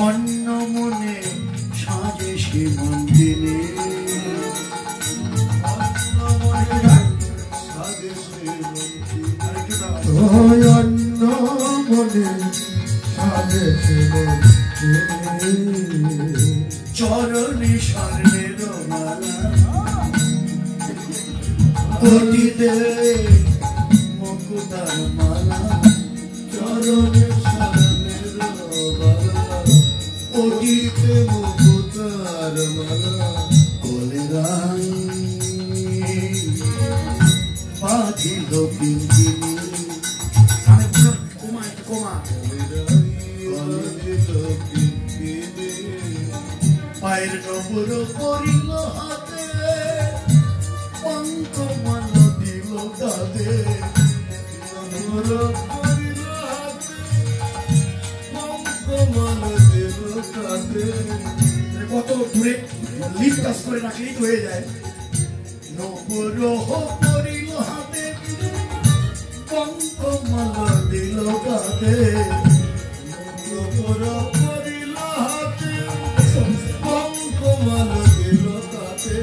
অন্য মনে সাজে সে মন্দিরে অন্য মনে সাজে সে মন্দিরে চরণে স্বর্ণের মালা কোটিতে মুকুতার মালা চরণে স্বর্ণের মালা কোটিতে মুকুতার মালা কোলে রাই বাঁধিল পিঙ্কিনি পায়ের নপুর করিল হাতে পঙ্কমাল দিল কাঁধে নপুর করিল হাতে পঙ্কমাল দিল কাঁধে কত দূরে লিপ কাজ করে রাখলেই তো হয়ে যায় নপুর করিল হাতে পঙ্কমাল দিল কাঁধে নপুর করিল হাতে পঙ্কমাল দিল কাঁধে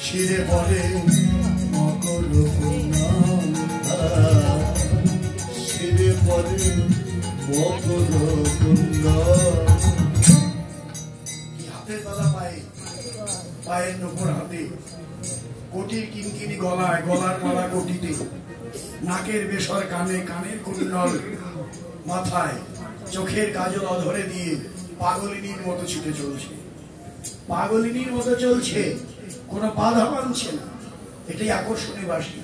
শিরে পড়ে মকর কুন্ডা শিরে পড়ে মকর কুন্ডা হাতের তালা পায়ে পায়ের নপুর হাতে কোটির কিনকিনি গলায় গলার মালা কোটিতে নাকের বেসর কানে কানের কুণ্ডল মাথায় চোখের কাজল অধরে দিয়ে পাগলিনীর মতো ছুটে চলছে পাগলিনীর মতো চলছে কোনো বাধা মানছে না এটাই আকর্ষণীয় বাসী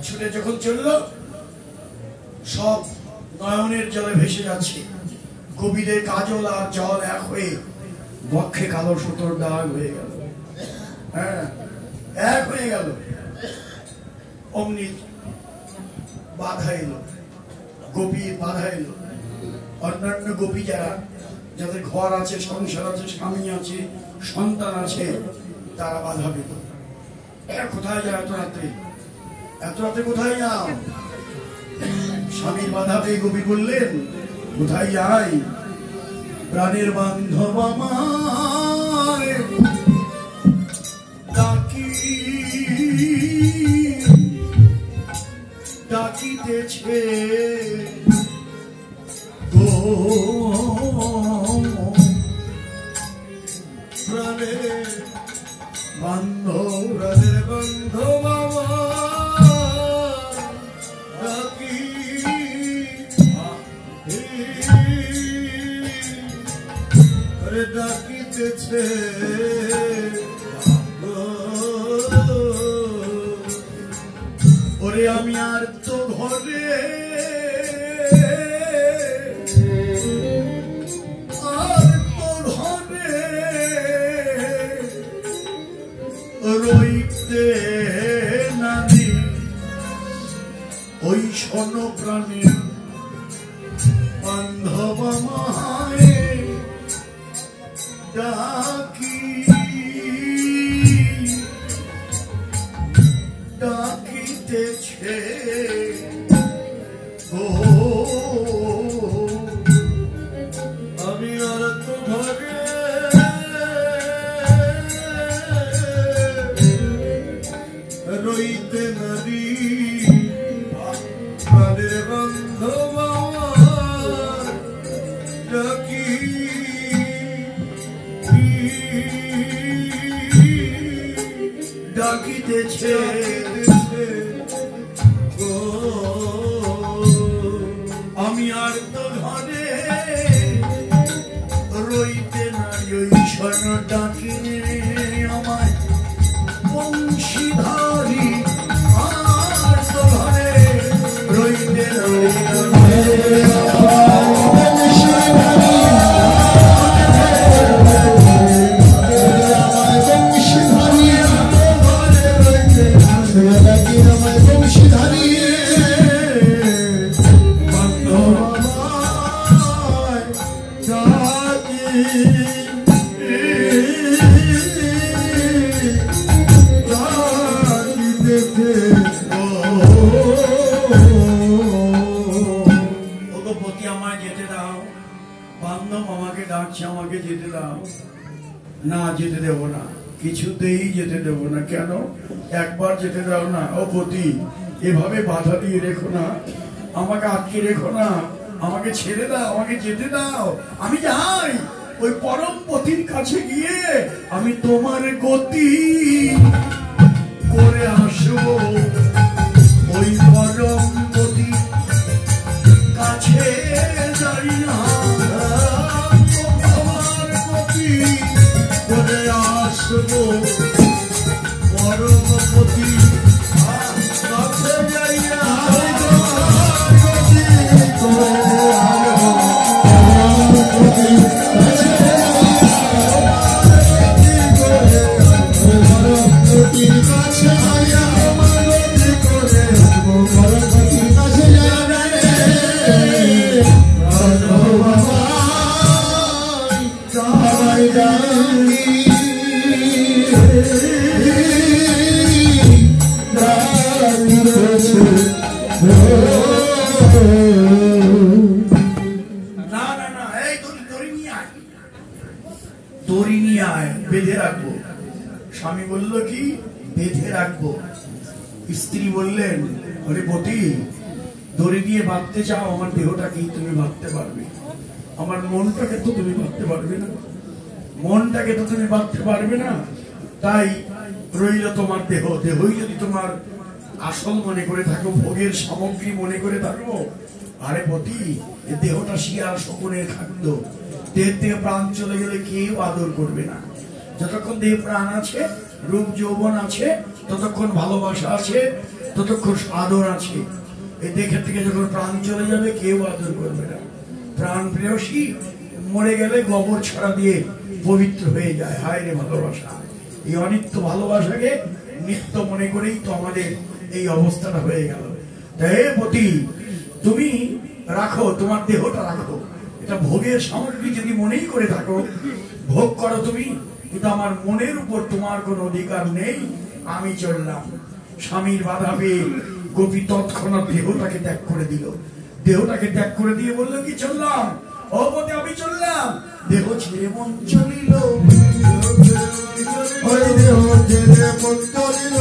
ছুটে যখন চলল সব নয়নের জলে ভেসে যাচ্ছে কবিদের কাজল আর জল এক হয়ে বক্ষে কালো সুতোর দাগ হয়ে গেল হ্যাঁ এক হয়ে গেল অমনি বাধা এলো গোপীর বাধা এলো অন্যান্য গোপী যারা যাদের ঘর আছে সংসার আছে স্বামী আছে সন্তান আছে তারা বাধা পেল কোথায় যায় এত রাতে কোথায় যাও স্বামীর বাধা পেয়ে গোপী বললেন কোথায় যাই প্রাণের বান্ধব আমায় ডাকিতেছে গো প্রাণের বান্ধব প্রাণের বান্ধব ডাকি ডাকিতেছে ওরে আমি আর তো ঘরে রইতে নানি ওই শোন প্রাণী বান্ধব আমায় ডাকি ডাকিতেছে গো আমি আর তো ঘরে রইতে নারী প্রাণের বান্ধব ডাকি ডাকিতেছে আমি আর তো ঘরে রইতে নারী ওই শোন ডাকি আমায় বংশীধারী আর তো ঘরে রইতে ডাকছে, আমাকে যেতে দাও। না, যেতে দেব না, কিছুতেই যেতে দেব না। কেন? একবার যেতে দাও না। ও পতি, এভাবে বাধা দিয়ে রেখো না, আমাকে আটকে রেখো না, আমাকে ছেড়ে দাও, আমাকে যেতে দাও। আমি যাই ওই পরম পতির কাছে গিয়ে আমি তোমার গতি করে আসবো। ওই পরম পতি কাছে যাই না, তোমার গতি করে আসবো। পরম পতি কাছে যাই না, বেঁধে রাখবো। স্বামী বলল কি বেঁধে রাখবো। স্ত্রী বললেন, আরে বটি, দড়ি দিয়ে বাঁধতে চাও, আমার দেহটাকেই তুমি বাঁধতে পারবে, আমার মনটাকে তো তুমি বাঁধতে পারবে না, মনটাকে তো তুমি বাঁধতে পারবে না। তাই রইল তোমার দেহ। দেহই যদি তোমার আসল মনে করে থাকো, ভোগের সামগ্রী মনে করে থাকো, আরে বটি, দেহটা শিয়াল শকুনের খাদ্য। দেহ থেকে প্রাণ চলে গেলে কেউ আদর করবে না। যতক্ষণ দেহ প্রাণ আছে, রূপ যৌবন আছে, ততক্ষণ ভালোবাসা আছে, ততক্ষণ আদর আছে। এই দেহের থেকে যখন প্রাণ চলে যাবে কেউ আদর করবে না। প্রাণ প্রেয়সী মরে গেলে গোবর ছড়া দিয়ে পবিত্র হয়ে যায়। হায় রে ভালোবাসা! এই অনিত্য ভালোবাসাকে নিত্য মনে করেই তো আমাদের এই অবস্থাটা হয়ে গেল। তাই পতি, তুমি রাখো, তোমার দেহটা রাখো। এটা ভোগের সামগ্রী যদি মনেই করে থাকো, ভোগ করো তুমি, কিন্তু আমার মনের উপর তোমার কোনো অধিকার নেই। আমি চললাম। স্বামীর বাধা পেয়ে গোপী তৎক্ষণাৎ দেহটাকে ত্যাগ করে দিল। দেহটাকে ত্যাগ করে দিয়ে বললো কি, চললাম অবতে, আমি চললাম। দেহ ছেড়ে মন চলিল, দেহ ছেড়ে মন চলিল,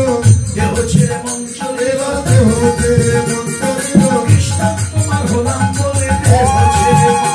দেহ ছেড়ে মন চলিল, দেহ ছেড়ে মন চলিল। কৃষ্ণ তোমার হলাম বলে দেহ ছেড়ে মন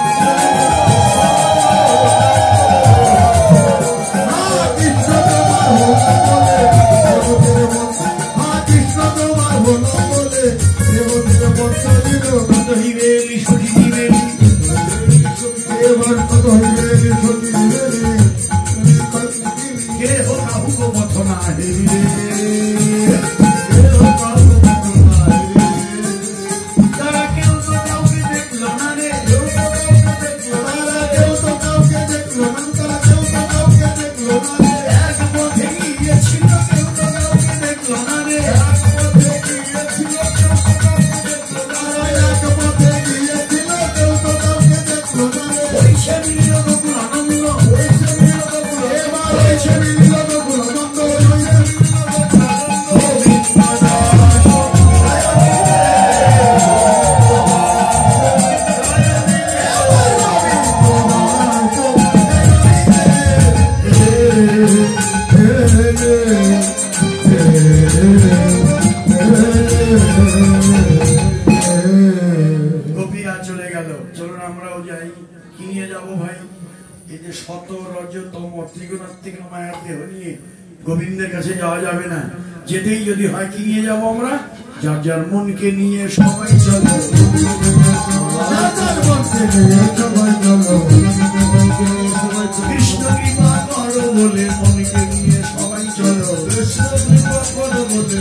গোবিন্দের কাছে যাওয়া যাবে না। যেতেই যদি হয় কি নিয়ে যাবো আমরা? যার যার মনকে নিয়ে সবাই চলো, কৃষ্ণ কৃপা করো বলে মনকে নিয়ে সবাই চলো, কৃষ্ণ কৃপা করো বলে